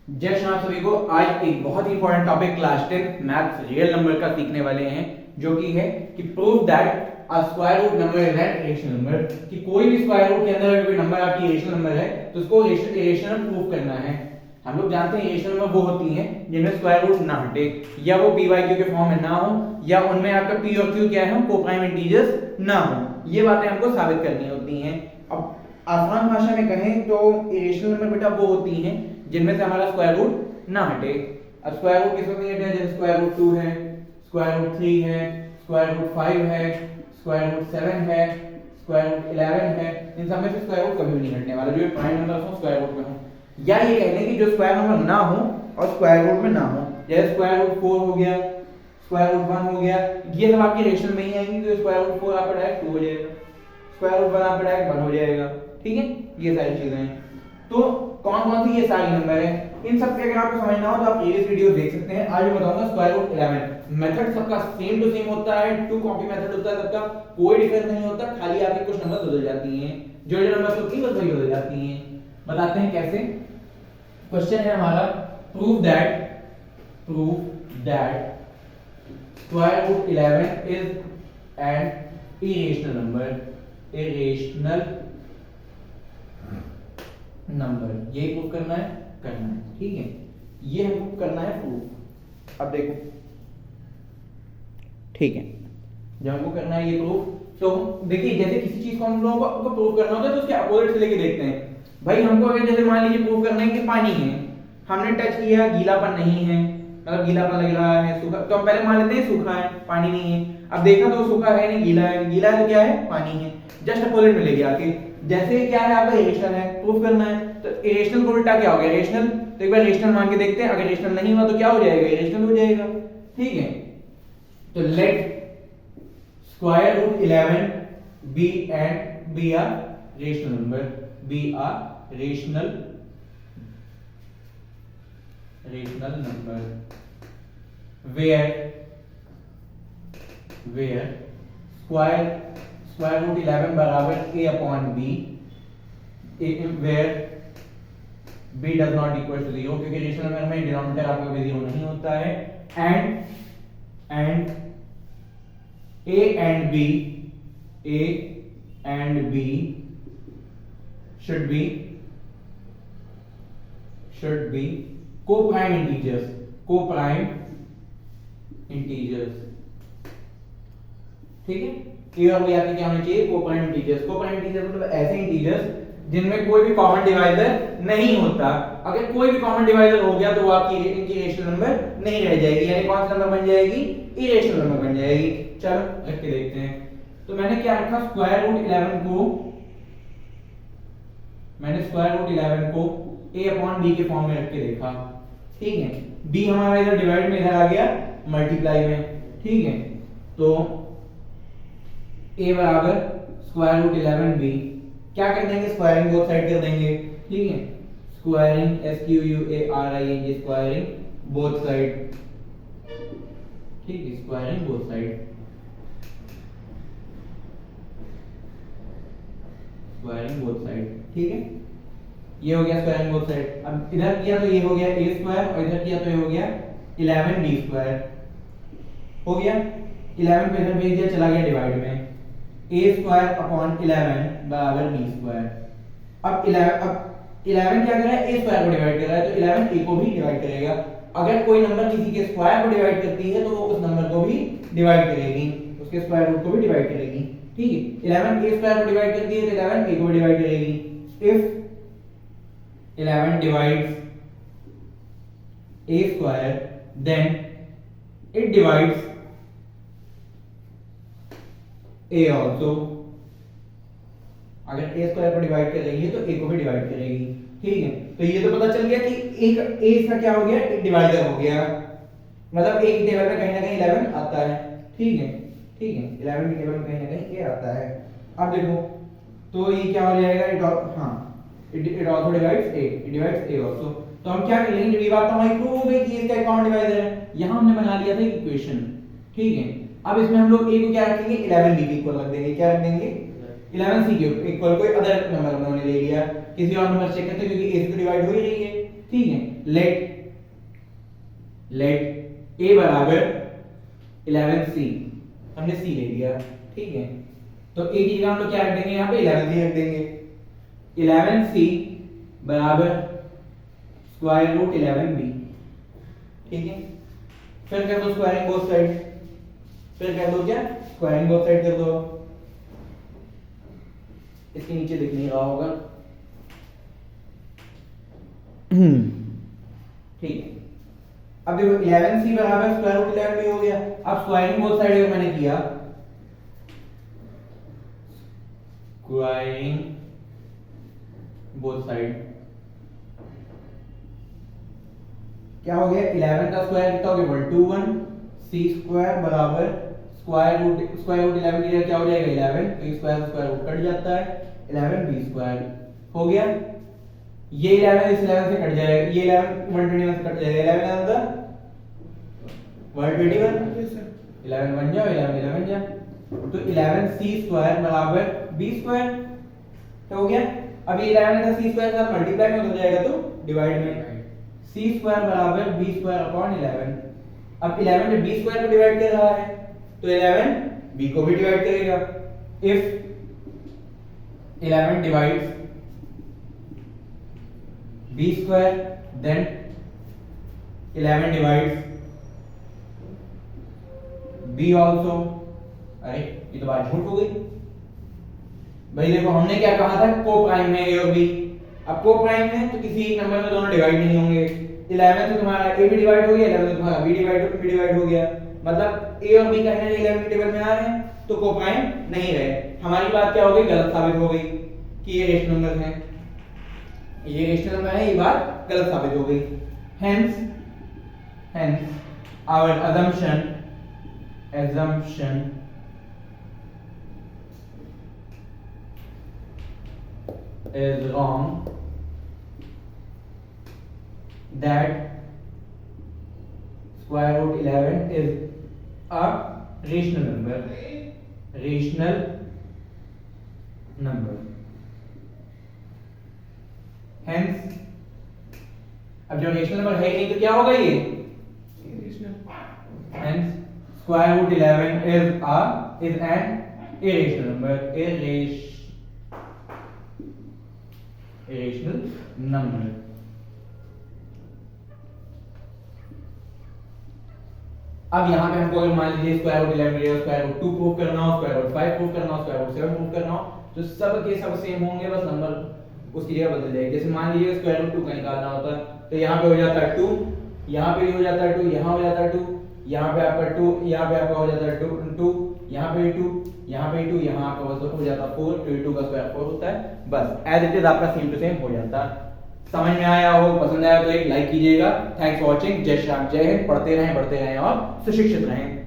जय श्री राम सभी को। आज एक बहुत ही important topic class 10 maths real number का सीखने वाले हैं, जो कि है कि prove that a square root number is an rational number. कि कोई भी स्क्वायर रूट के अंदर अगर कोई नंबर आपकी रेशनल नंबर है तो उसको रेशनल प्रूव करना है। हम लोग जानते हैं रेशनल नंबर वो होती हैं जिनमें स्क्वायर रूट ना हटे, या वो पी वाई क्यू के फॉर्म में ना हो, या उनमें आपका पी और क्यू क्या है, कोप्राइम इंटीजर्स ना हो। ये बातें हमको साबित करनी होती हैं। अब आसान भाषा में कहें तो इरेशनल नंबर बेटा वो होती हैं जिनमें से हमारा स्क्वायर रूट ना हटे। अब स्क्वायर रूट किस वक्त नहीं हटे? जैसे स्क्वायर रूट 2 है, स्क्वायर रूट 3 है, स्क्वायर रूट 5 है, स्क्वायर रूट 7 है, स्क्वायर रूट 11 है। इन सब में से स्क्वायर रूट कभी भी नहीं हटने वाला, जो ये प्राइम नंबर हो स्क्वायर रूट में हो। या ये कह लें कि जो स्क्वायर नंबर ना हो और स्क्वायर रूट में ना हो, जैसे स्क्वायर रूट 4 हो गया, स्क्वायर रूट 1 हो गया, ये सब आपके रेशनल में ही आएंगे। तो स्क्वायर रूट 4 आपका डायरेक्ट 2 हो जाएगा, स्क्वायर रूट 1 आपका डायरेक्ट 1 हो जाएगा। ठीक है, ये सारी चीजें हैं। तो कौन कौन सी ये सारी नंबर है, इन सब के अगर आपको समझना हो तो आप प्रीवियस वीडियो देख सकते हैं। आज मैं बताऊंगा स्क्वायर रूट 11। मेथड सबका सेम टू सेम होता है, टू कॉपी मेथड होता है सबका, कोई डिफरेंस नहीं होता, खाली आपके कुछ नंबर बदल जाती हैं। जो नंबर होती है वही बदल जाती हैं। बताते हैं कैसे। क्वेश्चन है हमारा, prove that square root 11 is an irrational number. ये प्रूव करना है। ठीक है, ये हमको करना है प्रूफ। अब देखो, ठीक है, जब हमको करना है ये प्रूफ, तो देखिए जैसे किसी चीज को हम लोगों को प्रूव करना होता है तो उसके अपोजिट से लेके देखते हैं। भाई हमको अगर जैसे मान लीजिए प्रूव करना है कि पानी है, हमने टच किया, गीलापन नहीं है, मतलब गीलापन लग रहा है, सूखा, तो हम पहले मान लेते हैं सूखा है, पानी नहीं है। अब देखा तो सूखा है नहीं, गीला है, गीला है तो क्या है, पानी है। जस्ट अपोजिट मिलेगी आके। जैसे क्या है आपका इरेशनल है, प्रूफ करना है, तो इरेशनल को उल्टा क्या हो गया, रेशनल। तो एक बार रेशनल मान के देखते हैं, अगर रेशनल नहीं हुआ तो क्या हो जाएगा, इरेशनल हो जाएगा। ठीक है, तो let square root 11 be a rational number, be a rational number where square root 11 बराबर a upon b, where b does not equal to 0, क्योंकि रेशनल नंबर में डिनोमिनेटर आपका भी 0 नहीं होता है। And a and b should be co-prime integers। ठीक है, ये और आपके क्या होने चाहिए, को-प्राइम इंटीजर्स। को-प्राइम इंटीजर्स मतलब ऐसे इंटीजर्स जिनमें कोई भी कॉमन डिवाइजर नहीं होता। अगर कोई भी कॉमन डिवाइजर हो गया तो वो आपकी इनकी रेशनल नंबर नहीं रह जाएगी, यानी कौन सा नंबर बन जाएगी, इरेशनल नंबर बन जाएगी। चलो रख के देखते हैं। तो मैंने क्या रखा, स्क्वायर रूट 11 को a अपॉन b के फॉर्म में रख के देखा। ठीक है, b हमारा इधर डिवाइड में इधर आ गया मल्टीप्लाई में। ठीक है, तो a बराबर स्क्वायर रूट 11 b, क्या कर देंगे, स्क्वायरिंग बोथ साइड कर देंगे। ठीक है, squaring SQUARING, squaring both side. ठीक है, स्क्वायरिंग बोथ साइड, ठीक है, ये हो गया स्क्वायरिंग बोथ साइड। अब इधर किया तो ये हो गया a स्क्वायर, और इधर किया तो ये हो गया 11b स्क्वायर। हो गया, 11 को इधर भेज दिया, चला गया डिवाइड में, a स्क्वायर अपॉन 11 बराबर b स्क्वायर। अब 11 क्या कर रहा है, a स्क्वायर को डिवाइड कर रहा है, तो 11 a को भी डिवाइड करेगा। अगर कोई नंबर किसी के स्क्वायर को डिवाइड करती है तो वो उस नंबर को भी डिवाइड करेगी, उसके स्क्वायर रूट को भी डिवाइड करेगी। ठीक है, 11 a स्क्वायर को डिवाइड करती है तो 11 a को भी डिवाइड करेगी। If 11 divides a square then it divides a also। अगर a स्क्वायर को डिवाइड कर रही है तो a को भी डिवाइड करेगी। ठीक है, तो ये तो पता चल गया कि एक a इसका क्या हो गया, एक डिवाइडर हो गया, मतलब एक टेबल में कहीं ना कहीं 11 आता है। ठीक है, 11 की टेबल में कहीं ना कहीं a आता है। अब देखो तो ये क्या हो जाएगा, it also divides a, also। तो हम क्या करेंगे, जब ये बात हमारी प्रूव हो गई कि इसका एक कॉमन डिवाइजर है, यहां हमने बना लिया था इक्वेशन। ठीक है, अब इसमें हम लोग a को क्या रखेंगे, 11b के इक्वल रख देंगे। क्या रख देंगे, 11c के इक्वल। कोई अदर नंबर उन्होंने ले लिया, किसी और नंबर चेक करते, क्योंकि a से तो डिवाइड हो ही रही है। ठीक है, लेट a बराबर 11c, हमने c ले लिया, ठीक है, तो a की जगह हम लोग क्या रख देंगे, यहाँ पे 11 ही रख देंगे। 11c बराबर स्क्वायर रूट 11b, ठीक है, फिर कर दो स्क्वायरिंग बोथ साइड, फिर कर दो क्या, स्क्वायरिंग बोथ साइड कर दो। इसके नीचे दिख नहीं रहा होगा, ठीक है। अब देखो 11c बराबर स्क्वायर रूट 11b हो गया। अब स्क्वायरिंग बोथ साइड जो मैंने किया, स्क्वायरिंग बोथ साइड क्या हो गया, 11 का स्क्वायर कितना हो गया, 121 c स्क्वायर बराबर स्क्वायर रूट 11 की जगह क्या हो जाएगा 11, तो स्क्वायर रूट कट जाता है, 11b स्क्वायर हो गया। ये 11 इस 11 से कट जाएगा, ये 11 121 से कट जाएगा, 11 अंदर 121, 11 बन जाओ, 11 जा, तो 11c स्क्वायर बराबर b स्क्वायर, तो हो गया। अब ये 11 का c स्क्वायर के साथ मल्टीप्लाई में हो जाएगा तो डिवाइड में, c स्क्वायर बराबर b स्क्वायर अपॉन 11। अब 11 में b स्क्वायर को डिवाइड कर रहा है तो 11 b को भी डिवाइड करेगा। If 11 divides b square then 11 divides b also. अरे ये तो बात झूठ हो गई भाई, देखो हमने क्या कहा था, को प्राइम है a और b। अब को प्राइम है तो किसी एक नंबर में दोनों डिवाइड नहीं होंगे। 11 तो तुम्हारा a भी डिवाइड हो गया, 11 तो तुम्हारा b डिवाइड हो गया, मतलब a और b कहीं ना 11 के टेबल में आ रहे हैं तो को प्राइम नहीं रहे। हमारी बात क्या हो गई, गलत साबित हो गई कि ये रेशनल नंबर है, ये रेशनल नंबर है, ये बात गलत साबित हो गई। Hence our assumption is wrong that square root 11 is a rational number, hence अब जो रेशनल नंबर है नहीं तो क्या होगा ये, hence square root 11 is an irrational number, irrational number। अब यहाँ पे हमको अगर मान लीजिए स्क्वायर रूट 11 मिलेगा, स्क्वायर रूट 2 प्रूव करना हो, स्क्वायर रूट 5 प्रूव करना हो, स्क्वायर रूट 7 प्रूव करना हो, तो सब के सब सेम होंगे, बस नंबर उसकी जगह बदल जाएगी। जैसे मान लीजिए स्क्वायर रूट 2 का निकालना होता है तो यहाँ पे हो जाता है 2, यहाँ पे हो जाता है 2, यहाँ हो जाता है 2, यहाँ पे आपका 2, यहाँ पे आपका हो जाता है 2, यहाँ पे 2, यहाँ पे 2, यहाँ आपका बस हो जाता है 4, 2 का स्क्वायर 4 होता है, बस एज इट इज आपका सेम टू सेम हो जाता है। समझ में आया हो, पसंद आया तो एक लाइक कीजिएगा। Thanks for watching. जय श्री राम, जय हिंद। पढ़ते रहें और सुशिक्षित रहें।